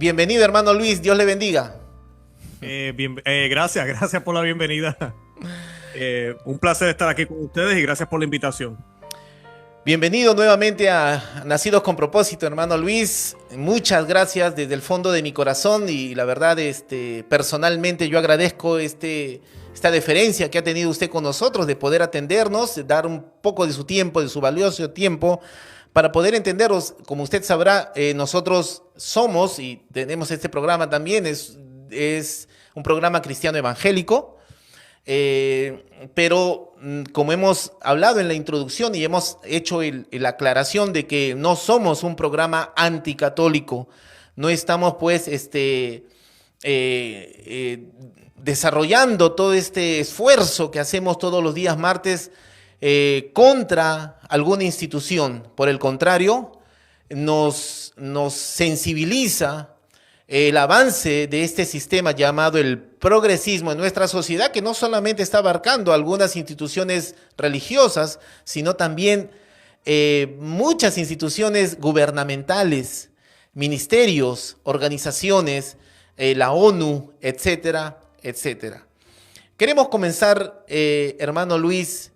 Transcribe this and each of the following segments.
Bienvenido, hermano Luis, Dios le bendiga. Gracias por la bienvenida. Un placer estar aquí con ustedes y gracias por la invitación. Bienvenido nuevamente a Nacidos con Propósito, hermano Luis. Muchas gracias desde el fondo de mi corazón y la verdad, personalmente yo agradezco esta deferencia que ha tenido usted con nosotros de poder atendernos, de dar un poco de su tiempo, de su valioso tiempo, para poder entenderos. Como usted sabrá, nosotros somos y tenemos este programa también, es un programa cristiano evangélico. Pero como hemos hablado en la introducción y hemos hecho la aclaración de que no somos un programa anticatólico, no estamos pues desarrollando todo este esfuerzo que hacemos todos los días martes contra alguna institución. Por el contrario, nos sensibiliza el avance de este sistema llamado el progresismo en nuestra sociedad, que no solamente está abarcando algunas instituciones religiosas, sino también muchas instituciones gubernamentales, ministerios, organizaciones, la ONU, etcétera, etcétera. Queremos comenzar, hermano Luis,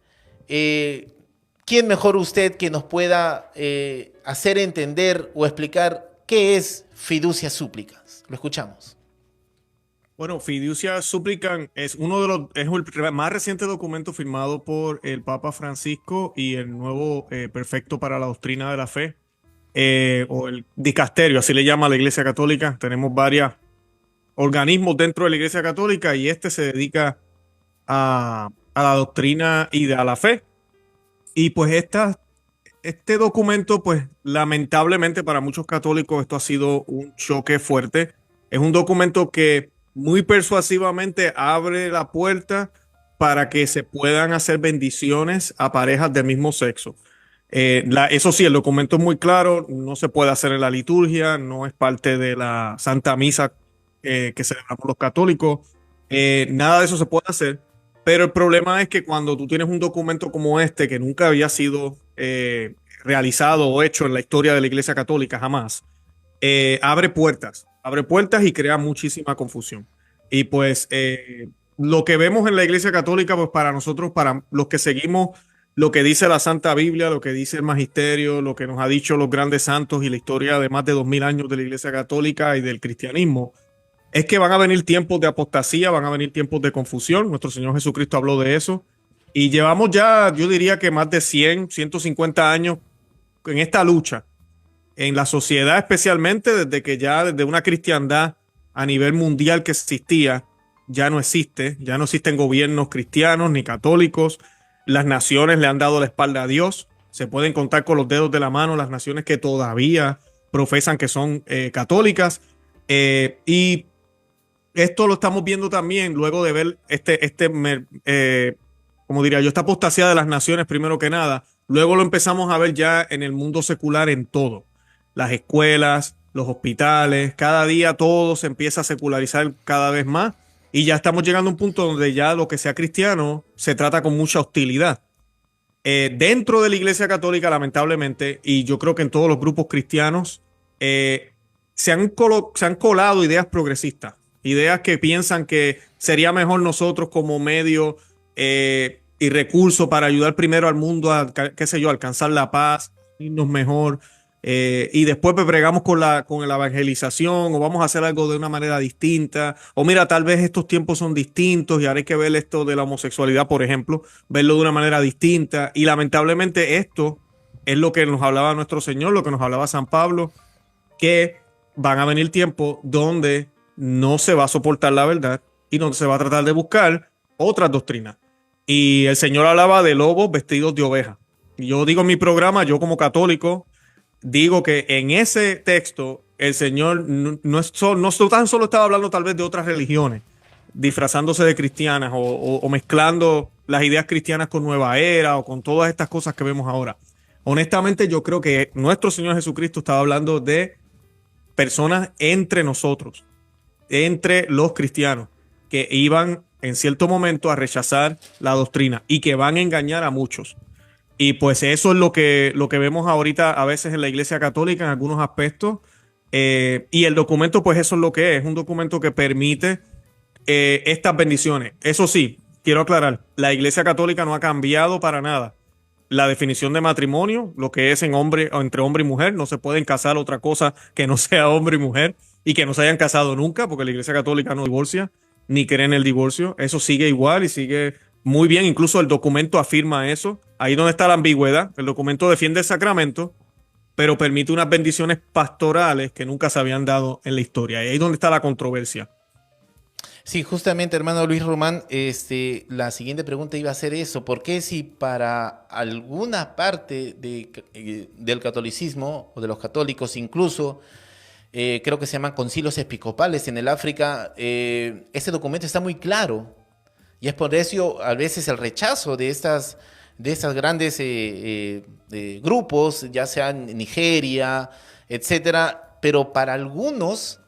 ¿quién mejor usted que nos pueda hacer entender o explicar qué es fiducia súplicas? Lo escuchamos. Bueno, Fiducia Supplicans es el más reciente documento firmado por el Papa Francisco y el nuevo prefecto para la doctrina de la fe, o el dicasterio, así le llama a la Iglesia Católica. Tenemos varios organismos dentro de la Iglesia Católica y este se dedica a la doctrina y a la fe. Y pues este documento, pues lamentablemente para muchos católicos esto ha sido un choque fuerte. Es un documento que muy persuasivamente abre la puerta para que se puedan hacer bendiciones a parejas del mismo sexo. Eso sí, el documento es muy claro, no se puede hacer en la liturgia, no es parte de la Santa Misa que celebramos los católicos, nada de eso se puede hacer, pero el problema es que cuando tú tienes un documento como este que nunca había sido realizado o hecho en la historia de la Iglesia Católica jamás, abre puertas y crea muchísima confusión. Y pues lo que vemos en la Iglesia Católica, pues para nosotros, para los que seguimos lo que dice la Santa Biblia, lo que dice el Magisterio, lo que nos ha dicho los grandes santos y la historia de más de 2000 años de la Iglesia Católica y del cristianismo, es que van a venir tiempos de apostasía, van a venir tiempos de confusión. Nuestro Señor Jesucristo habló de eso. Y llevamos ya, yo diría que más de 150 años en esta lucha, en la sociedad especialmente, desde una cristiandad a nivel mundial que existía, ya no existen gobiernos cristianos ni católicos. Las naciones le han dado la espalda a Dios. Se pueden contar con los dedos de la mano las naciones que todavía profesan que son católicas. Y esto lo estamos viendo también luego de ver como diría yo, esta apostasía de las naciones primero que nada. Luego lo empezamos a ver ya en el mundo secular en todo. Las escuelas, los hospitales, cada día todo se empieza a secularizar cada vez más y ya estamos llegando a un punto donde ya lo que sea cristiano se trata con mucha hostilidad. Dentro de la Iglesia Católica, lamentablemente, y yo creo que en todos los grupos cristianos, se han colado ideas progresistas, ideas que piensan que sería mejor nosotros como medio y recurso para ayudar primero al mundo a, qué sé yo, alcanzar la paz, irnos mejor, y después pues, bregamos con la evangelización, o vamos a hacer algo de una manera distinta, o mira, tal vez estos tiempos son distintos y ahora hay que ver esto de la homosexualidad, por ejemplo, verlo de una manera distinta. Y lamentablemente esto es lo que nos hablaba nuestro Señor, lo que nos hablaba San Pablo, que van a venir tiempos donde no se va a soportar la verdad y donde se va a tratar de buscar otras doctrinas. Y el Señor hablaba de lobos vestidos de oveja. Y yo digo en mi programa, yo como católico, digo que en ese texto el Señor no tan solo estaba hablando tal vez de otras religiones, disfrazándose de cristianas o mezclando las ideas cristianas con nueva era o con todas estas cosas que vemos ahora. Honestamente, yo creo que nuestro Señor Jesucristo estaba hablando de personas entre nosotros, entre los cristianos, que iban en cierto momento a rechazar la doctrina y que van a engañar a muchos. Y pues eso es lo que vemos ahorita a veces en la Iglesia Católica en algunos aspectos. Y el documento, pues eso es lo que es un documento que permite estas bendiciones. Eso sí, quiero aclarar, la Iglesia Católica no ha cambiado para nada la definición de matrimonio, lo que es en hombre o entre hombre y mujer. No se pueden casar otra cosa que no sea hombre y mujer y que no se hayan casado nunca, porque la Iglesia Católica no divorcia ni cree en el divorcio. Eso sigue igual y sigue muy bien. Incluso el documento afirma eso. Ahí donde está la ambigüedad. El documento defiende el sacramento, pero permite unas bendiciones pastorales que nunca se habían dado en la historia. Y ahí es donde está la controversia. Sí, justamente, hermano Luis Román, la siguiente pregunta iba a ser eso. ¿Por qué si para alguna parte del catolicismo o de los católicos incluso, creo que se llaman concilios episcopales en el África, este documento está muy claro? Y es por eso a veces el rechazo de estas grandes grupos, ya sea en Nigeria, etcétera, pero para algunos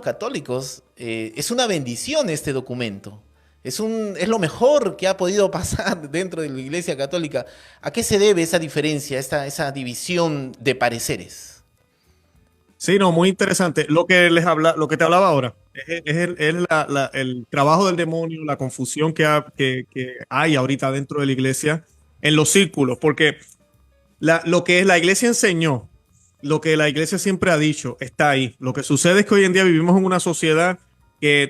católicos, es una bendición este documento. Es lo mejor que ha podido pasar dentro de la Iglesia Católica. ¿A qué se debe esa diferencia, esa división de pareceres? Sí, no, muy interesante. Lo que te hablaba ahora es el trabajo del demonio, la confusión que hay ahorita dentro de la iglesia en los círculos, porque lo que la iglesia enseñó, lo que la iglesia siempre ha dicho, está ahí. Lo que sucede es que hoy en día vivimos en una sociedad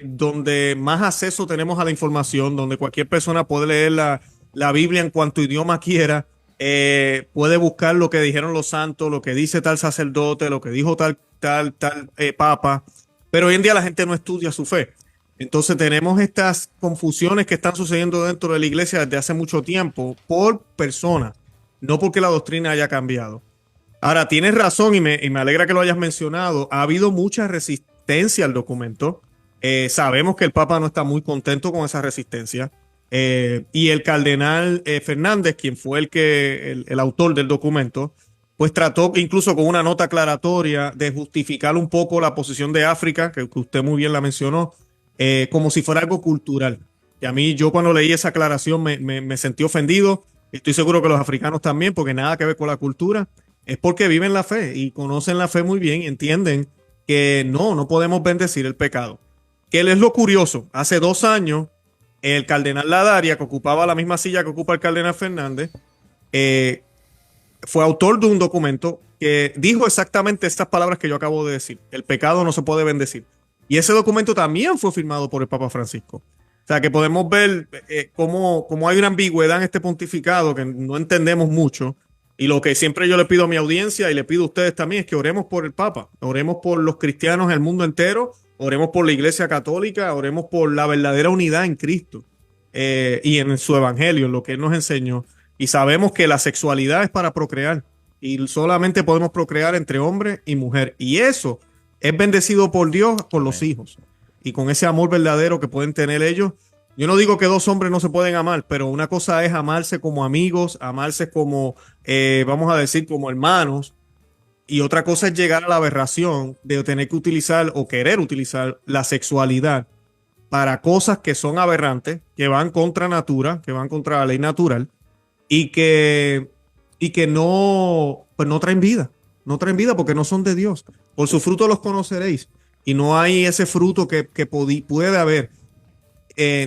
donde más acceso tenemos a la información, donde cualquier persona puede leer la Biblia en cuanto idioma quiera, puede buscar lo que dijeron los santos, lo que dice tal sacerdote, lo que dijo tal papa, pero hoy en día la gente no estudia su fe. Entonces tenemos estas confusiones que están sucediendo dentro de la iglesia desde hace mucho tiempo por personas, no porque la doctrina haya cambiado. Ahora, tienes razón y me alegra que lo hayas mencionado. Ha habido mucha resistencia al documento. Sabemos que el Papa no está muy contento con esa resistencia. Y el cardenal Fernández, quien fue el autor del documento, pues trató incluso con una nota aclaratoria de justificar un poco la posición de África, que usted muy bien la mencionó, como si fuera algo cultural. Y a mí, yo cuando leí esa aclaración me sentí ofendido. Estoy seguro que los africanos también, porque nada que ver con la cultura. Es porque viven la fe y conocen la fe muy bien y entienden que no podemos bendecir el pecado. ¿Qué es lo curioso? Hace 2 años, el cardenal Ladaria, que ocupaba la misma silla que ocupa el cardenal Fernández, fue autor de un documento que dijo exactamente estas palabras que yo acabo de decir. El pecado no se puede bendecir. Y ese documento también fue firmado por el Papa Francisco. O sea, que podemos ver cómo hay una ambigüedad en este pontificado que no entendemos mucho. Y lo que siempre yo le pido a mi audiencia y le pido a ustedes también es que oremos por el Papa, oremos por los cristianos en el mundo entero, oremos por la Iglesia Católica, oremos por la verdadera unidad en Cristo y en su evangelio, en lo que Él nos enseñó. Y sabemos que la sexualidad es para procrear y solamente podemos procrear entre hombre y mujer. Y eso es bendecido por Dios con los hijos y con ese amor verdadero que pueden tener ellos. Yo no digo que 2 hombres no se pueden amar, pero una cosa es amarse como amigos, amarse como, vamos a decir, como hermanos. Y otra cosa es llegar a la aberración de tener que utilizar o querer utilizar la sexualidad para cosas que son aberrantes, que van contra natura, que van contra la ley natural y que no, pues no traen vida. No traen vida porque no son de Dios. Por su fruto los conoceréis. Y no hay ese fruto que puede haber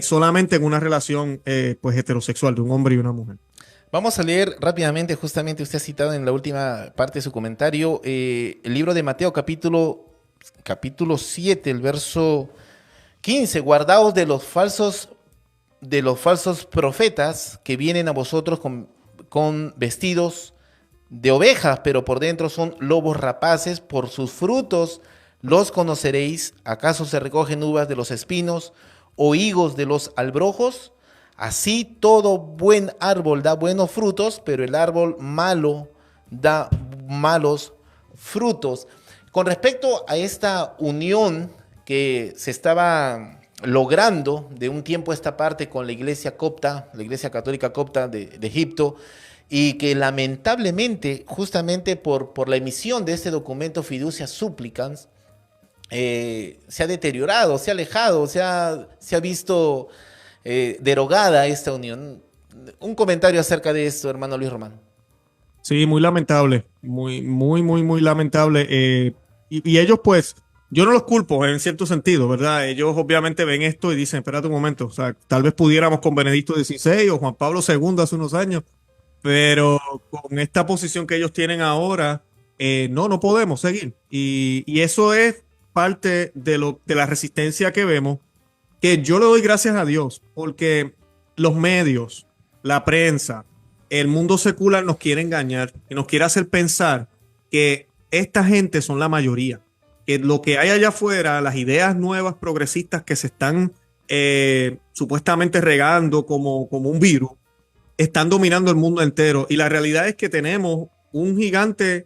solamente en una relación pues heterosexual de un hombre y una mujer. Vamos a leer rápidamente, justamente usted ha citado en la última parte de su comentario, el libro de Mateo capítulo 7, el verso 15. Guardaos de los falsos profetas que vienen a vosotros con vestidos de ovejas, pero por dentro son lobos rapaces. Por sus frutos los conoceréis. ¿Acaso se recogen uvas de los espinos o higos de los albrojos? Así todo buen árbol da buenos frutos, pero el árbol malo da malos frutos. Con respecto a esta unión que se estaba logrando de un tiempo a esta parte con la iglesia copta, la iglesia católica copta de Egipto, y que lamentablemente, justamente por la emisión de este documento Fiducia Supplicans, se ha deteriorado, se ha alejado, se ha visto derogada esta unión. Un comentario acerca de esto, hermano Luis Román. Sí, muy lamentable, muy lamentable. y ellos pues, yo no los culpo en cierto sentido, ¿verdad? Ellos obviamente ven esto y dicen, espérate un momento, o sea, tal vez pudiéramos con Benedicto XVI o Juan Pablo II hace unos años, pero con esta posición que ellos tienen ahora, no podemos seguir. Y eso es parte de la resistencia que vemos, que yo le doy gracias a Dios, porque los medios, la prensa, el mundo secular nos quiere engañar y nos quiere hacer pensar que esta gente son la mayoría, que lo que hay allá afuera, las ideas nuevas progresistas que se están supuestamente regando como un virus, están dominando el mundo entero. Y la realidad es que tenemos un gigante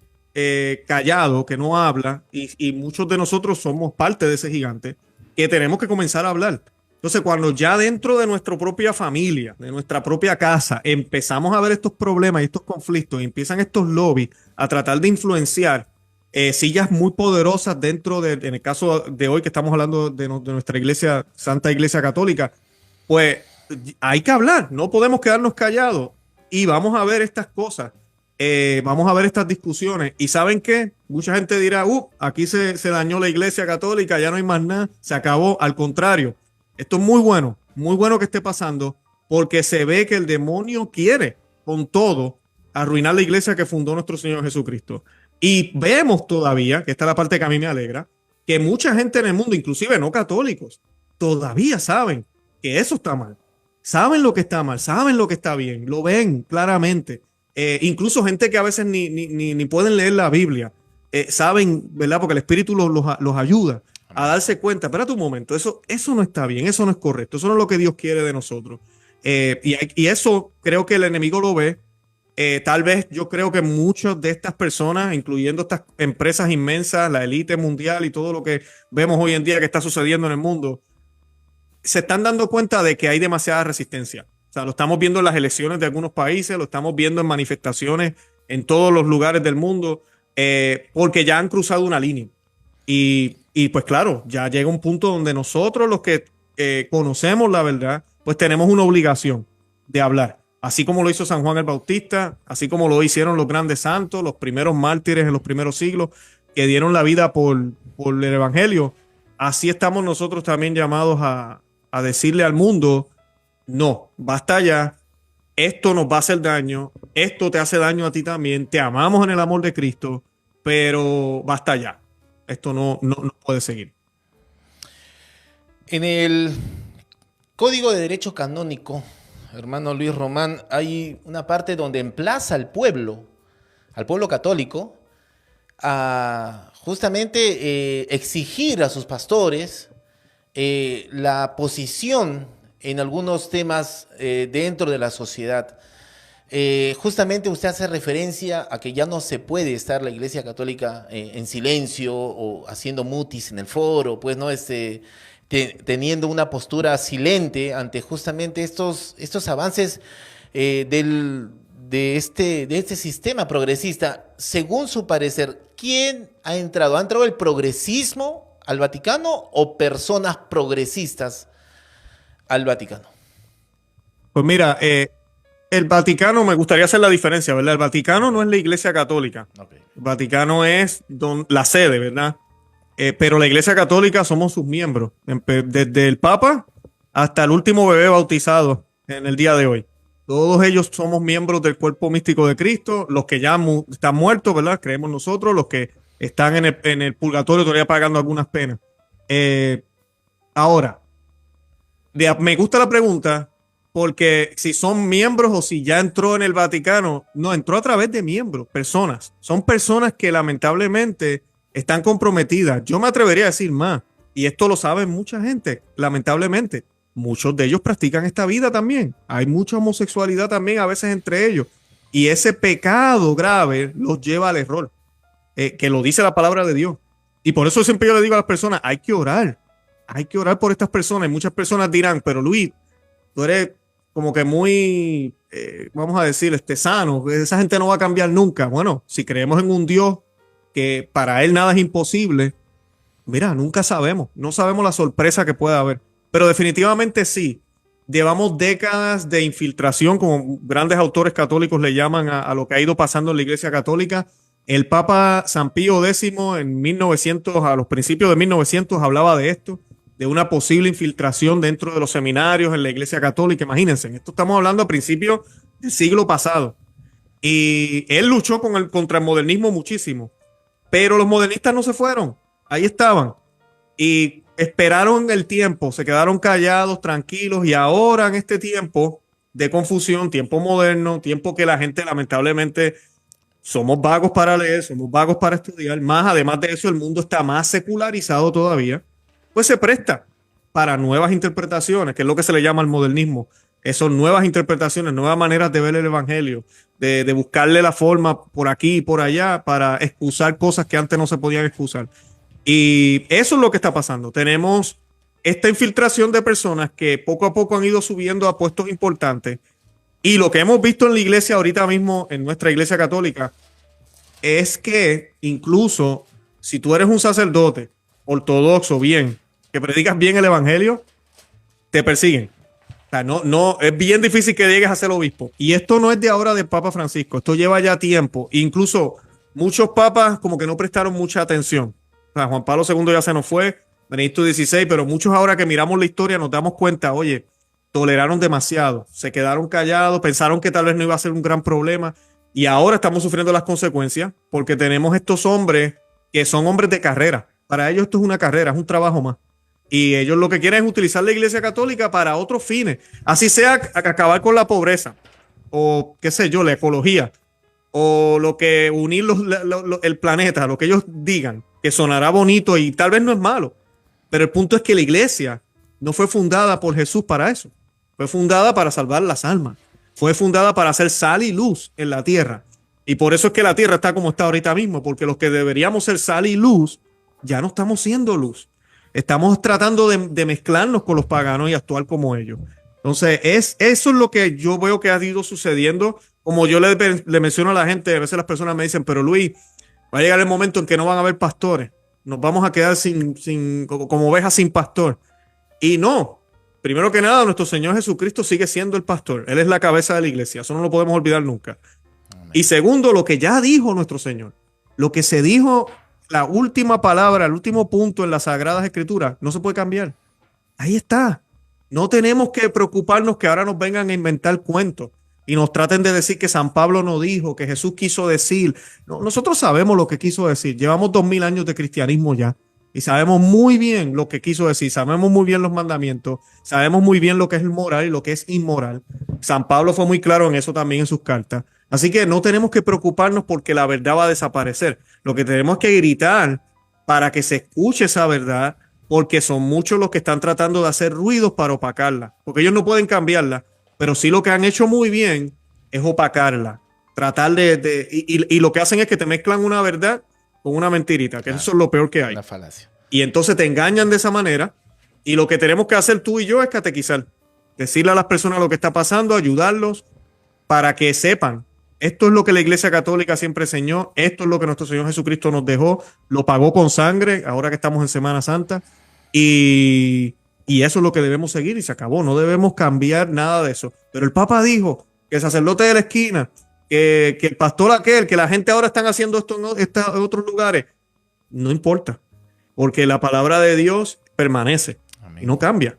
callado que no habla y muchos de nosotros somos parte de ese gigante que tenemos que comenzar a hablar. Entonces, cuando ya dentro de nuestra propia familia, de nuestra propia casa, empezamos a ver estos problemas y estos conflictos y empiezan estos lobbies a tratar de influenciar sillas muy poderosas dentro de, en el caso de hoy que estamos hablando de nuestra iglesia, Santa Iglesia Católica, pues hay que hablar, no podemos quedarnos callados y vamos a ver estas cosas, vamos a ver estas discusiones y ¿saben qué? Mucha gente dirá, aquí se dañó la Iglesia Católica, ya no hay más nada, se acabó. Al contrario, esto es muy bueno que esté pasando porque se ve que el demonio quiere con todo arruinar la iglesia que fundó nuestro Señor Jesucristo. Y vemos todavía, que esta es la parte que a mí me alegra, que mucha gente en el mundo, inclusive no católicos, todavía saben que eso está mal. Saben lo que está mal, saben lo que está bien, lo ven claramente. Incluso gente que a veces ni pueden leer la Biblia, saben, ¿verdad? Porque el Espíritu los ayuda a darse cuenta, espérate un momento, eso no está bien, eso no es correcto, eso no es lo que Dios quiere de nosotros. Y eso creo que el enemigo lo ve. Tal vez yo creo que muchas de estas personas, incluyendo estas empresas inmensas, la élite mundial y todo lo que vemos hoy en día que está sucediendo en el mundo, se están dando cuenta de que hay demasiada resistencia. O sea, lo estamos viendo en las elecciones de algunos países, lo estamos viendo en manifestaciones en todos los lugares del mundo, porque ya han cruzado una línea. Y pues claro, ya llega un punto donde nosotros los que conocemos la verdad, pues tenemos una obligación de hablar. Así como lo hizo San Juan el Bautista, así como lo hicieron los grandes santos, los primeros mártires en los primeros siglos, que dieron la vida por el Evangelio. Así estamos nosotros también llamados a decirle al mundo, no, basta ya, esto nos va a hacer daño, esto te hace daño a ti también, te amamos en el amor de Cristo, pero basta ya, esto no puede seguir. En el Código de Derecho Canónico, hermano Luis Román, hay una parte donde emplaza al pueblo católico, a justamente exigir a sus pastores la posición en algunos temas dentro de la sociedad. Justamente usted hace referencia a que ya no se puede estar la Iglesia Católica en silencio o haciendo mutis en el foro, pues no teniendo una postura silente ante justamente estos avances de este sistema progresista. Según su parecer, ¿quién ha entrado? ¿Ha entrado el progresismo al Vaticano o personas progresistas al Vaticano? Pues mira, el Vaticano, me gustaría hacer la diferencia, ¿verdad? El Vaticano no es la Iglesia Católica. Okay. El Vaticano es la sede, ¿verdad? Pero la Iglesia Católica somos sus miembros, desde el Papa hasta el último bebé bautizado en el día de hoy. Todos ellos somos miembros del cuerpo místico de Cristo, los que ya están muertos, ¿verdad? Creemos nosotros, los que están en el purgatorio todavía pagando algunas penas. Ahora, me gusta la pregunta porque si son miembros o si ya entró en el Vaticano, no, entró a través de miembros, personas. Son personas que lamentablemente están comprometidas. Yo me atrevería a decir más, y esto lo sabe mucha gente, lamentablemente. Muchos de ellos practican esta vida también. Hay mucha homosexualidad también a veces entre ellos. Y ese pecado grave los lleva al error, que lo dice la palabra de Dios. Y por eso siempre yo le digo a las personas, hay que orar por estas personas. Y muchas personas dirán, pero Luis, tú eres como que muy, vamos a decir, sano. Esa gente no va a cambiar nunca. Bueno, si creemos en un Dios que para él nada es imposible, mira, nunca sabemos. No sabemos la sorpresa que pueda haber. Pero definitivamente sí, llevamos décadas de infiltración, como grandes autores católicos le llaman a lo que ha ido pasando en la Iglesia Católica, El Papa San Pío X en 1900, a los principios de 1900, hablaba de esto, de una posible infiltración dentro de los seminarios en la Iglesia Católica. Imagínense, esto estamos hablando a principios del siglo pasado. Y él luchó contra el modernismo muchísimo, pero los modernistas no se fueron, ahí estaban y esperaron el tiempo, se quedaron callados, tranquilos, y ahora en este tiempo de confusión, tiempo moderno, tiempo que la gente lamentablemente somos vagos para leer, somos vagos para estudiar, más además de eso el mundo está más secularizado todavía, pues se presta para nuevas interpretaciones, que es lo que se le llama el modernismo. Son nuevas interpretaciones, nuevas maneras de ver el evangelio, de buscarle la forma por aquí y por allá para excusar cosas que antes no se podían excusar. Y eso es lo que está pasando. Tenemos esta infiltración de personas que poco a poco han ido subiendo a puestos importantes. Y lo que hemos visto en la iglesia ahorita mismo, en nuestra iglesia católica, es que incluso si tú eres un sacerdote ortodoxo bien, que predicas bien el evangelio, te persiguen. O sea, no, es bien difícil que llegues a ser obispo. Y esto no es de ahora del Papa Francisco, esto lleva ya tiempo. Incluso muchos papas como que no prestaron mucha atención. O sea, Juan Pablo II ya se nos fue, Benedicto XVI, pero muchos ahora que miramos la historia nos damos cuenta, oye, toleraron demasiado, se quedaron callados, pensaron que tal vez no iba a ser un gran problema y ahora estamos sufriendo las consecuencias porque tenemos estos hombres que son hombres de carrera. Para ellos esto es una carrera, es un trabajo más. Y ellos lo que quieren es utilizar la iglesia católica para otros fines. Así sea acabar con la pobreza o qué sé yo, la ecología o lo que unir el planeta, lo que ellos digan, que sonará bonito y tal vez no es malo. Pero el punto es que la iglesia no fue fundada por Jesús para eso. Fue fundada para salvar las almas. Fue fundada para hacer sal y luz en la tierra. Y por eso es que la tierra está como está ahorita mismo, porque los que deberíamos ser sal y luz, ya no estamos siendo luz. Estamos tratando de mezclarnos con los paganos y actuar como ellos. Entonces, eso es lo que yo veo que ha ido sucediendo. Como yo le menciono a la gente, a veces las personas me dicen, pero Luis, va a llegar el momento en que no van a haber pastores. Nos vamos a quedar como ovejas sin pastor. Y no, primero que nada, nuestro Señor Jesucristo sigue siendo el pastor. Él es la cabeza de la iglesia. Eso no lo podemos olvidar nunca. Amén. Y segundo, lo que ya dijo nuestro Señor. Lo que se dijo, la última palabra, el último punto en las Sagradas Escrituras, no se puede cambiar. Ahí está. No tenemos que preocuparnos que ahora nos vengan a inventar cuentos y nos traten de decir que San Pablo no dijo, que Jesús quiso decir. No, nosotros sabemos lo que quiso decir. Llevamos 2000 años de cristianismo ya. Y sabemos muy bien lo que quiso decir, sabemos muy bien los mandamientos, sabemos muy bien lo que es moral y lo que es inmoral. San Pablo fue muy claro en eso también en sus cartas. Así que no tenemos que preocuparnos porque la verdad va a desaparecer. Lo que tenemos que gritar para que se escuche esa verdad, porque son muchos los que están tratando de hacer ruidos para opacarla, porque ellos no pueden cambiarla, pero sí lo que han hecho muy bien es opacarla. Tratar y lo que hacen es que te mezclan una verdad con una mentirita, que claro, eso es lo peor que hay. Una falacia. Y entonces te engañan de esa manera. Y lo que tenemos que hacer tú y yo es catequizar. Decirle a las personas lo que está pasando, ayudarlos para que sepan. Esto es lo que la Iglesia Católica siempre enseñó. Esto es lo que nuestro Señor Jesucristo nos dejó. Lo pagó con sangre, ahora que estamos en Semana Santa. Y eso es lo que debemos seguir y se acabó. No debemos cambiar nada de eso. Pero el Papa dijo que el sacerdote de la esquina, que el pastor aquel, que la gente ahora están haciendo esto en otros lugares, no importa, porque la palabra de Dios permanece. Amén. Y no cambia.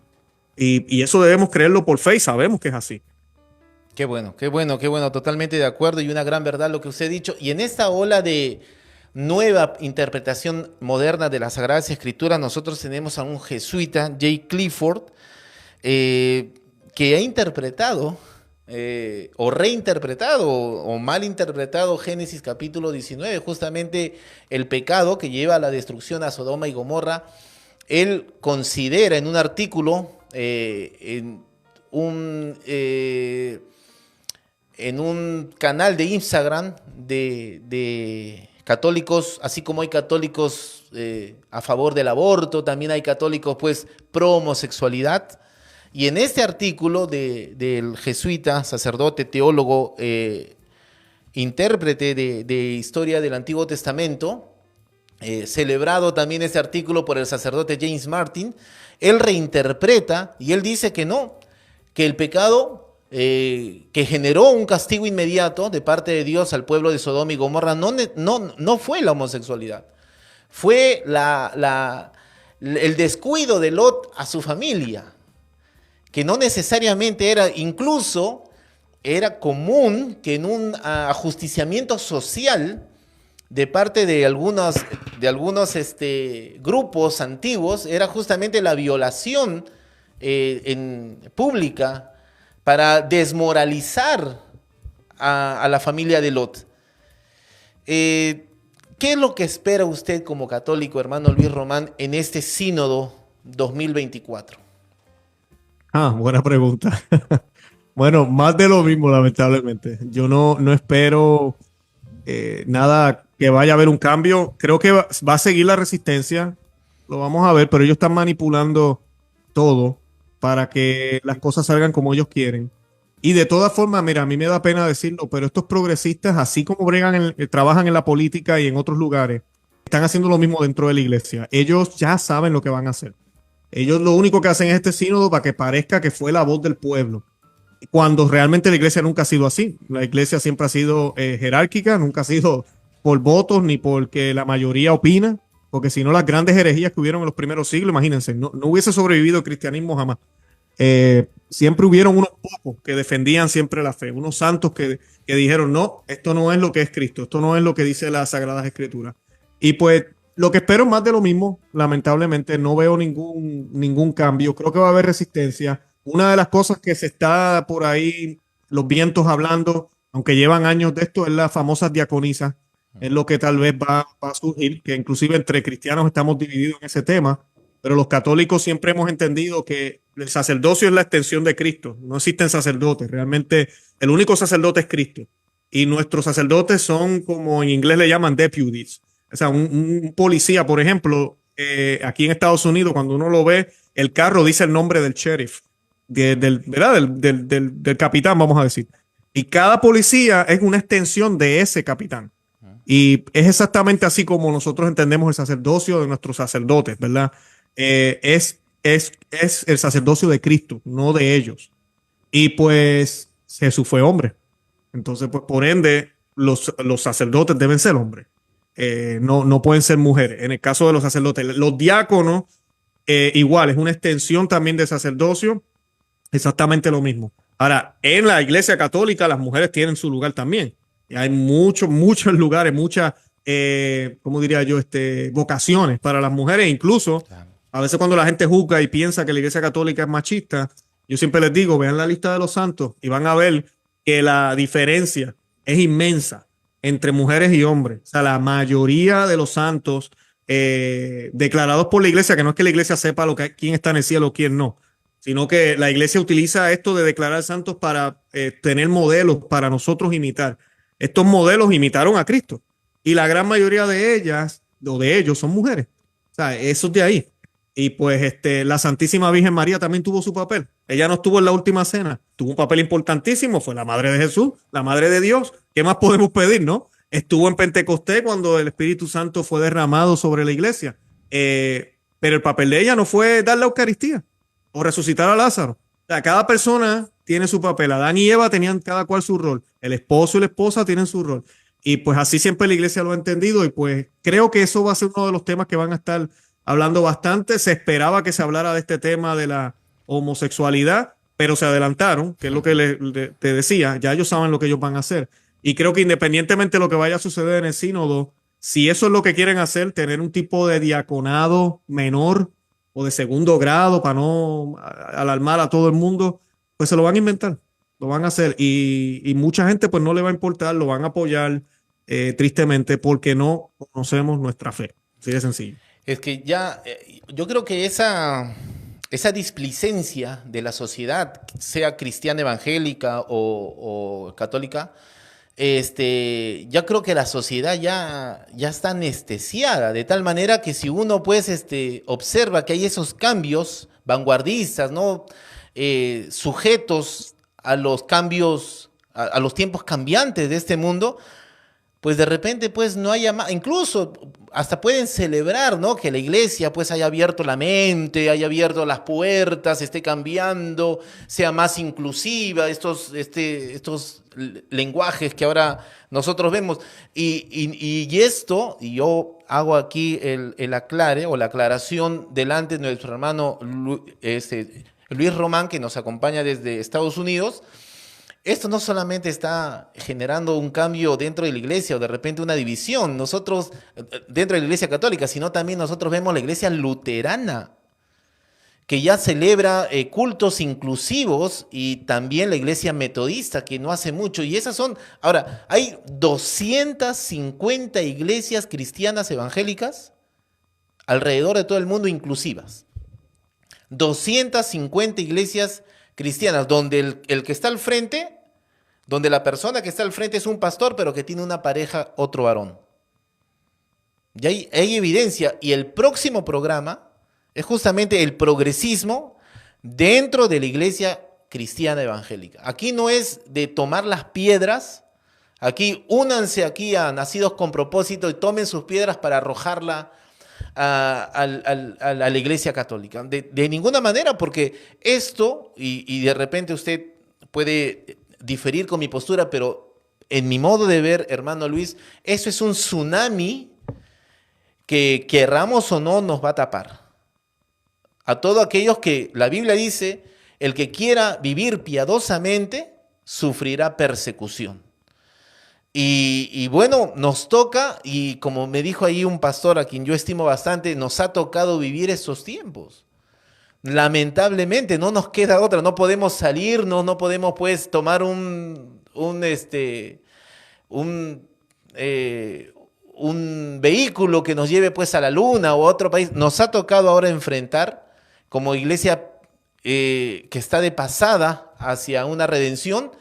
Y eso debemos creerlo por fe y sabemos que es así. Qué bueno, totalmente de acuerdo y una gran verdad lo que usted ha dicho. Y en esta ola de nueva interpretación moderna de las Sagradas Escrituras, nosotros tenemos a un jesuita, J. Clifford, que ha interpretado o reinterpretado o malinterpretado Génesis capítulo 19, justamente el pecado que lleva a la destrucción a Sodoma y Gomorra. Él considera en un artículo, en un canal de Instagram de católicos, así como hay católicos a favor del aborto, también hay católicos pues pro homosexualidad. Y en este artículo del jesuita, sacerdote, teólogo, intérprete de historia del Antiguo Testamento, celebrado también este artículo por el sacerdote James Martin, él reinterpreta y él dice que no, que el pecado que generó un castigo inmediato de parte de Dios al pueblo de Sodoma y Gomorra no fue la homosexualidad, fue el descuido de Lot a su familia, que no necesariamente era, incluso era común que en un ajusticiamiento social de parte de algunos grupos antiguos, era justamente la violación pública para desmoralizar a la familia de Lot. ¿Qué es lo que espera usted como católico, hermano Luis Román, en este sínodo 2024? Buena pregunta. Bueno, más de lo mismo, lamentablemente. Yo no espero nada que vaya a haber un cambio. Creo que va a seguir la resistencia, lo vamos a ver, pero ellos están manipulando todo para que las cosas salgan como ellos quieren. Y de todas formas, mira, a mí me da pena decirlo, pero estos progresistas, así como trabajan en la política y en otros lugares, están haciendo lo mismo dentro de la iglesia. Ellos ya saben lo que van a hacer. Ellos lo único que hacen es este sínodo para que parezca que fue la voz del pueblo, cuando realmente la iglesia nunca ha sido así. La iglesia siempre ha sido jerárquica, nunca ha sido por votos ni porque la mayoría opina, porque si no las grandes herejías que hubieron en los primeros siglos, imagínense, no hubiese sobrevivido el cristianismo jamás. Siempre hubieron unos pocos que defendían siempre la fe, unos santos que dijeron, no, esto no es lo que es Cristo, esto no es lo que dice las Sagradas Escrituras. Y pues lo que espero es más de lo mismo, lamentablemente no veo ningún cambio, creo que va a haber resistencia. Una de las cosas que se está por ahí, los vientos hablando, aunque llevan años de esto, es las famosas diaconisas. Es lo que tal vez va a surgir, que inclusive entre cristianos estamos divididos en ese tema, pero los católicos siempre hemos entendido que el sacerdocio es la extensión de Cristo. No existen sacerdotes, realmente el único sacerdote es Cristo. Y nuestros sacerdotes son, como en inglés le llaman, deputies. O sea, un policía, por ejemplo, aquí en Estados Unidos, cuando uno lo ve, el carro dice el nombre del sheriff. Del capitán, vamos a decir. Y cada policía es una extensión de ese capitán. Y es exactamente así como nosotros entendemos el sacerdocio de nuestros sacerdotes, ¿verdad? Es el sacerdocio de Cristo, no de ellos. Y pues Jesús fue hombre. Entonces, pues por ende, los sacerdotes deben ser hombres. No pueden ser mujeres. En el caso de los sacerdotes, los diáconos, igual, es una extensión también de sacerdocio. Exactamente lo mismo. Ahora, en la iglesia católica las mujeres tienen su lugar también. Y hay muchos lugares, muchas, ¿cómo diría yo? Vocaciones para las mujeres. Incluso, a veces cuando la gente juzga y piensa que la iglesia católica es machista, yo siempre les digo, vean la lista de los santos y van a ver que la diferencia es inmensa entre mujeres y hombres. O sea, la mayoría de los santos declarados por la iglesia, que no es que la iglesia sepa quién está en el cielo o quién no, sino que la iglesia utiliza esto de declarar santos para tener modelos para nosotros imitar. Estos modelos imitaron a Cristo y la gran mayoría de ellas o de ellos son mujeres. O sea, eso es de ahí. Y pues la Santísima Virgen María también tuvo su papel. Ella no estuvo en la última cena, tuvo un papel importantísimo, fue la madre de Jesús, la madre de Dios. ¿Qué más podemos pedir, no? Estuvo en Pentecostés cuando el Espíritu Santo fue derramado sobre la iglesia. Pero el papel de ella no fue dar la Eucaristía o resucitar a Lázaro. O sea, cada persona tiene su papel. Adán y Eva tenían cada cual su rol. El esposo y la esposa tienen su rol. Y pues así siempre la iglesia lo ha entendido. Y pues creo que eso va a ser uno de los temas que van a estar hablando bastante. Se esperaba que se hablara de este tema de la homosexualidad, pero se adelantaron, que es lo que te decía. Ya ellos saben lo que ellos van a hacer. Y creo que independientemente de lo que vaya a suceder en el sínodo, si eso es lo que quieren hacer, tener un tipo de diaconado menor o de segundo grado para no alarmar a todo el mundo, pues se lo van a inventar, lo van a hacer y mucha gente pues no le va a importar, lo van a apoyar tristemente porque no conocemos nuestra fe, así de sencillo. Es que ya, yo creo que esa displicencia de la sociedad, sea cristiana evangélica o católica, ya creo que la sociedad ya está anestesiada, de tal manera que si uno pues observa que hay esos cambios vanguardistas, ¿no? Sujetos a los cambios, a los tiempos cambiantes de este mundo, pues de repente pues no haya más, incluso hasta pueden celebrar, ¿no? Que la iglesia pues haya abierto la mente, haya abierto las puertas, esté cambiando, sea más inclusiva, estos lenguajes que ahora nosotros vemos. Y esto, y yo hago aquí el aclare o la aclaración delante de nuestro hermano Luis Román, que nos acompaña desde Estados Unidos. Esto no solamente está generando un cambio dentro de la iglesia o de repente una división, nosotros dentro de la iglesia católica, sino también nosotros vemos la iglesia luterana, que ya celebra cultos inclusivos, y también la iglesia metodista, que no hace mucho. Y esas son, ahora, hay 250 iglesias cristianas evangélicas alrededor de todo el mundo inclusivas. 250 iglesias cristianas, donde el que está al frente, donde la persona que está al frente es un pastor, pero que tiene una pareja, otro varón. Y hay evidencia, y el próximo programa es justamente el progresismo dentro de la iglesia cristiana evangélica. Aquí no es de tomar las piedras, aquí únanse aquí a Nacidos con Propósito y tomen sus piedras para arrojarla a la iglesia católica. De ninguna manera, porque esto, y de repente usted puede diferir con mi postura, pero en mi modo de ver, hermano Luis, eso es un tsunami que, querramos o no, nos va a tapar. A todos aquellos que la Biblia dice, el que quiera vivir piadosamente sufrirá persecución. Y bueno, nos toca, y como me dijo ahí un pastor a quien yo estimo bastante, nos ha tocado vivir estos tiempos. Lamentablemente no nos queda otra, no podemos salir, no podemos pues tomar un vehículo que nos lleve pues a la luna o a otro país. Nos ha tocado ahora enfrentar como iglesia que está de pasada hacia una redención,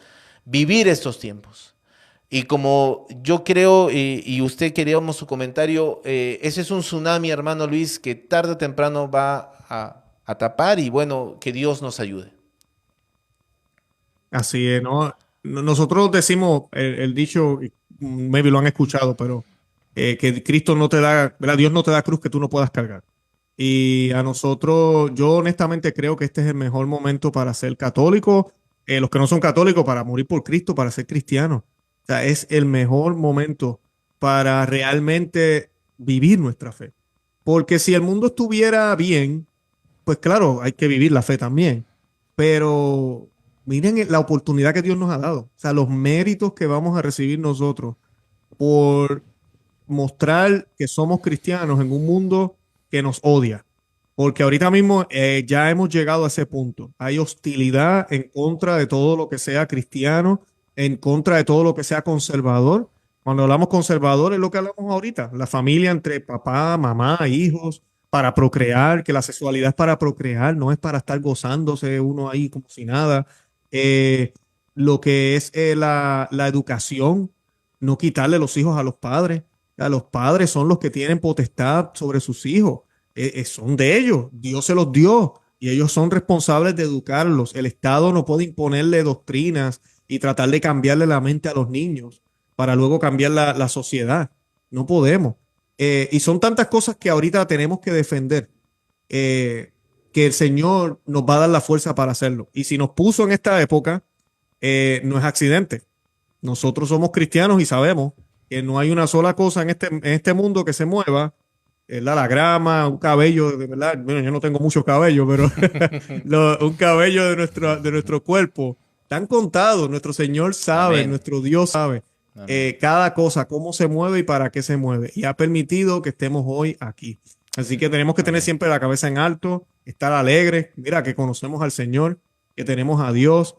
vivir estos tiempos. Y como yo creo, y usted queríamos su comentario, ese es un tsunami, hermano Luis, que tarde o temprano va a tapar, y bueno, que Dios nos ayude. Así es, ¿no? Nosotros decimos el dicho, maybe lo han escuchado, pero que Cristo no te da, ¿verdad? Dios no te da cruz que tú no puedas cargar. Y a nosotros, yo honestamente creo que este es el mejor momento para ser católico, los que no son católicos, para morir por Cristo, para ser cristianos. O sea, es el mejor momento para realmente vivir nuestra fe. Porque si el mundo estuviera bien, pues claro, hay que vivir la fe también. Pero miren la oportunidad que Dios nos ha dado. O sea, los méritos que vamos a recibir nosotros por mostrar que somos cristianos en un mundo que nos odia. Porque ahorita mismo ya hemos llegado a ese punto. Hay hostilidad en contra de todo lo que sea cristiano, en contra de todo lo que sea conservador. Cuando hablamos conservador es lo que hablamos ahorita, la familia entre papá, mamá, hijos, para procrear, que la sexualidad es para procrear, no es para estar gozándose uno ahí como si nada. Lo que es la educación, no quitarle los hijos a los padres. O sea, los padres son los que tienen potestad sobre sus hijos. Son de ellos, Dios se los dio y ellos son responsables de educarlos. El Estado no puede imponerle doctrinas y tratar de cambiarle la mente a los niños para luego cambiar la sociedad. No podemos. Y son tantas cosas que ahorita tenemos que defender, que el Señor nos va a dar la fuerza para hacerlo. Y si nos puso en esta época, no es accidente. Nosotros somos cristianos y sabemos que no hay una sola cosa en este mundo que se mueva. La grama, un cabello, de verdad, bueno, yo no tengo mucho cabello, pero un cabello de nuestro cuerpo. Están contados, nuestro Señor sabe, Amén. nuestro Dios sabe cada cosa, cómo se mueve y para qué se mueve. Y ha permitido que estemos hoy aquí. Así que tenemos que tener siempre la cabeza en alto, estar alegres. Mira que conocemos al Señor, que tenemos a Dios.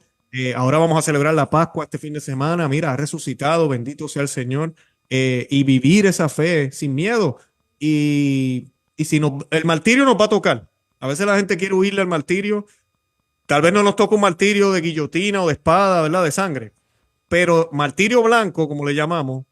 Ahora vamos a celebrar la Pascua este fin de semana. Mira, ha resucitado, bendito sea el Señor. Y vivir esa fe sin miedo. Y si el martirio nos va a tocar. A veces la gente quiere huirle al martirio. Tal vez no nos toca un martirio de guillotina o de espada, ¿verdad? De sangre. Pero martirio blanco, como le llamamos,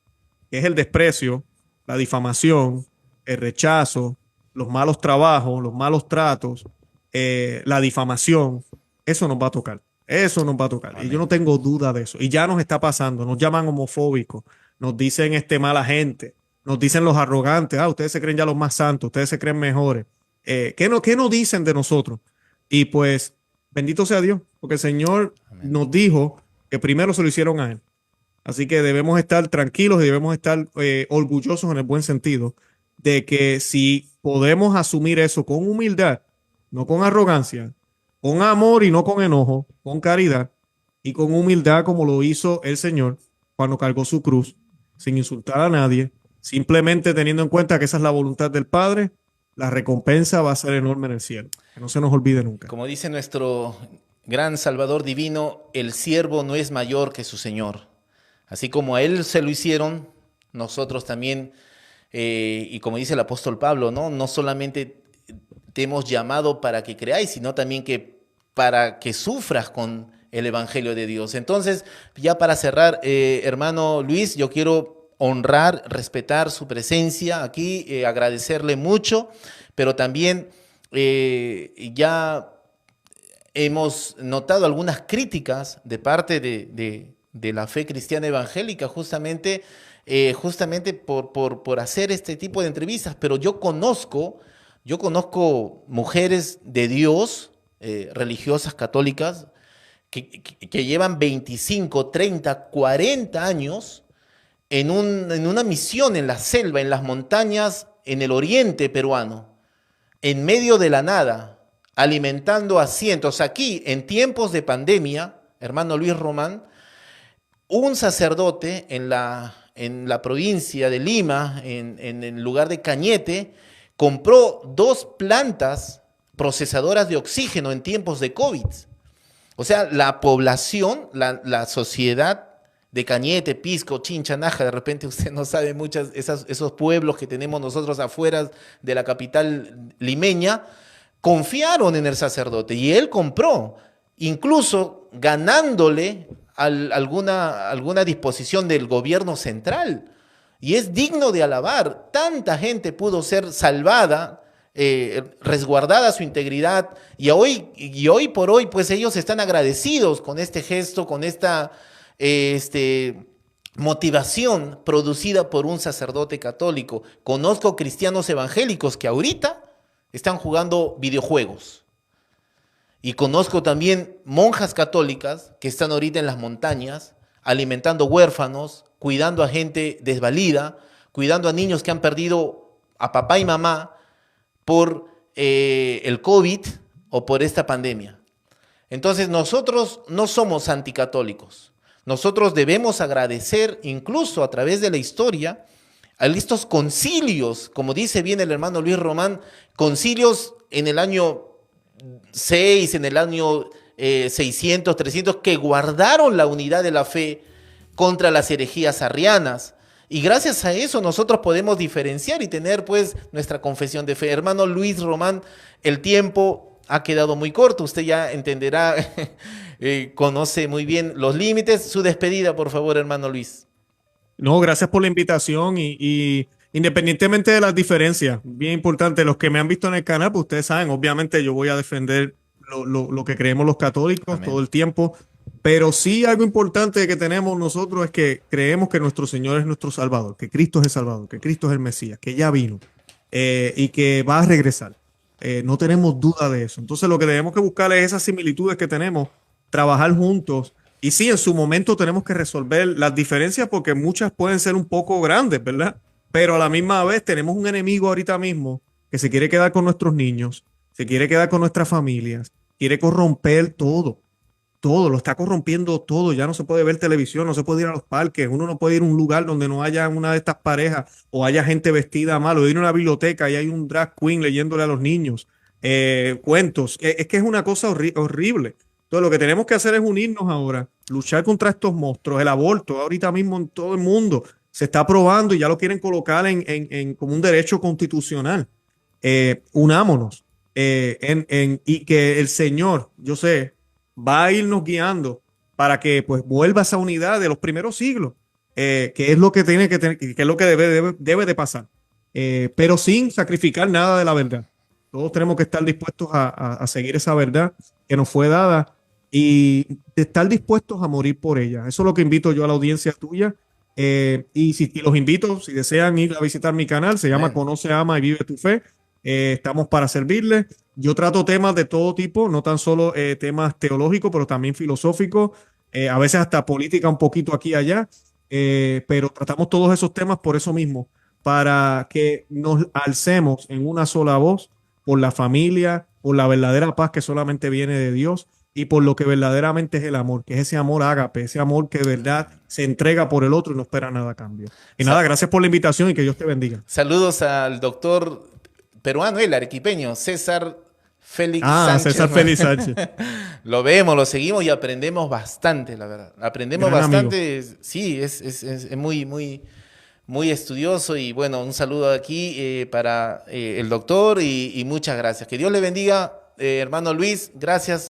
que es el desprecio, la difamación, el rechazo, los malos trabajos, los malos tratos, la difamación, eso nos va a tocar. Eso nos va a tocar. Amén. Y yo no tengo duda de eso. Y ya nos está pasando. Nos llaman homofóbicos. nos dicen mala gente, nos dicen los arrogantes, ustedes se creen ya los más santos, ustedes se creen mejores. ¿Qué nos dicen de nosotros? Y pues, bendito sea Dios, porque el Señor Amén. nos dijo que primero se lo hicieron a Él. Así que debemos estar tranquilos y debemos estar orgullosos en el buen sentido de que si podemos asumir eso con humildad, no con arrogancia, con amor y no con enojo, con caridad y con humildad como lo hizo el Señor cuando cargó su cruz, sin insultar a nadie, simplemente teniendo en cuenta que esa es la voluntad del Padre, la recompensa va a ser enorme en el cielo. Que no se nos olvide nunca. Como dice nuestro gran Salvador divino, el siervo no es mayor que su Señor. Así como a él se lo hicieron, nosotros también, y como dice el apóstol Pablo, no solamente te hemos llamado para que creáis, sino también para que sufras con el Evangelio de Dios. Entonces, ya para cerrar, hermano Luis, yo quiero honrar, respetar su presencia aquí, agradecerle mucho, pero también ya hemos notado algunas críticas de parte de la fe cristiana evangélica, justamente por hacer este tipo de entrevistas, pero yo conozco mujeres de Dios, religiosas católicas, que llevan 25, 30, 40 años en una misión en la selva, en las montañas, en el oriente peruano, en medio de la nada, alimentando a cientos. Aquí, en tiempos de pandemia, hermano Luis Román, un sacerdote en la provincia de Lima, en el lugar de Cañete, compró 2 plantas procesadoras de oxígeno en tiempos de COVID. O sea, la población, la sociedad de Cañete, Pisco, Chincha, Naja, de repente usted no sabe esos pueblos que tenemos nosotros afuera de la capital limeña, confiaron en el sacerdote y él compró, incluso ganándole alguna disposición del gobierno central. Y es digno de alabar. Tanta gente pudo ser salvada, resguardada su integridad, y hoy por hoy, pues ellos están agradecidos con este gesto, con esta motivación producida por un sacerdote católico. Conozco cristianos evangélicos que ahorita están jugando videojuegos. Y conozco también monjas católicas que están ahorita en las montañas, alimentando huérfanos, cuidando a gente desvalida, cuidando a niños que han perdido a papá y mamá por el COVID o por esta pandemia. Entonces nosotros no somos anticatólicos. Nosotros debemos agradecer, incluso a través de la historia, a estos concilios, como dice bien el hermano Luis Román, concilios en el año 6, en el año 600, 300, que guardaron la unidad de la fe contra las herejías arrianas. Y gracias a eso nosotros podemos diferenciar y tener pues nuestra confesión de fe. Hermano Luis Román, el tiempo ha quedado muy corto, usted ya entenderá, conoce muy bien los límites. Su despedida, por favor, hermano Luis. No, gracias por la invitación y independientemente de las diferencias, bien importante, los que me han visto en el canal, pues ustedes saben, obviamente yo voy a defender lo que creemos los católicos. Amén. Todo el tiempo, pero sí algo importante que tenemos nosotros es que creemos que nuestro Señor es nuestro Salvador, que Cristo es el Salvador, que Cristo es el Mesías, que ya vino y que va a regresar. No tenemos duda de eso. Entonces lo que tenemos que buscar es esas similitudes que tenemos, trabajar juntos. Y sí, en su momento tenemos que resolver las diferencias porque muchas pueden ser un poco grandes, ¿verdad? Pero a la misma vez tenemos un enemigo ahorita mismo que se quiere quedar con nuestros niños, se quiere quedar con nuestras familias, quiere corromper todo, lo está corrompiendo todo. Ya no se puede ver televisión, no se puede ir a los parques, uno no puede ir a un lugar donde no haya una de estas parejas o haya gente vestida mal, o ir a una biblioteca y hay un drag queen leyéndole a los niños cuentos. Es que es una cosa horrible. Entonces lo que tenemos que hacer es unirnos ahora, luchar contra estos monstruos. El aborto ahorita mismo en todo el mundo se está aprobando y ya lo quieren colocar como un derecho constitucional. Unámonos y que el Señor, yo sé, va a irnos guiando para que pues vuelva esa unidad de los primeros siglos, que es lo que tiene que tener, que es lo que debe de pasar, pero sin sacrificar nada de la verdad. Todos tenemos que estar dispuestos a seguir esa verdad que nos fue dada y de estar dispuestos a morir por ella. Eso es lo que invito yo a la audiencia tuya. Y los invito, si desean ir a visitar mi canal, se llama Amén. Conoce, Ama y Vive tu Fe. Estamos para servirles. Yo trato temas de todo tipo, no tan solo temas teológicos, pero también filosóficos, a veces hasta política un poquito aquí y allá, pero tratamos todos esos temas por eso mismo, para que nos alcemos en una sola voz por la familia, por la verdadera paz que solamente viene de Dios y por lo que verdaderamente es el amor, que es ese amor ágape, ese amor que de verdad se entrega por el otro y no espera nada a cambio. Y nada, gracias por la invitación y que Dios te bendiga. Saludos al doctor peruano, el arequipeño, César Félix Sánchez. César Félix Sánchez. Lo vemos, lo seguimos y aprendemos bastante, la verdad. Aprendemos Gran bastante. Sí, es muy, muy, muy estudioso. Y bueno, un saludo aquí para el doctor y muchas gracias. Que Dios le bendiga, hermano Luis. Gracias.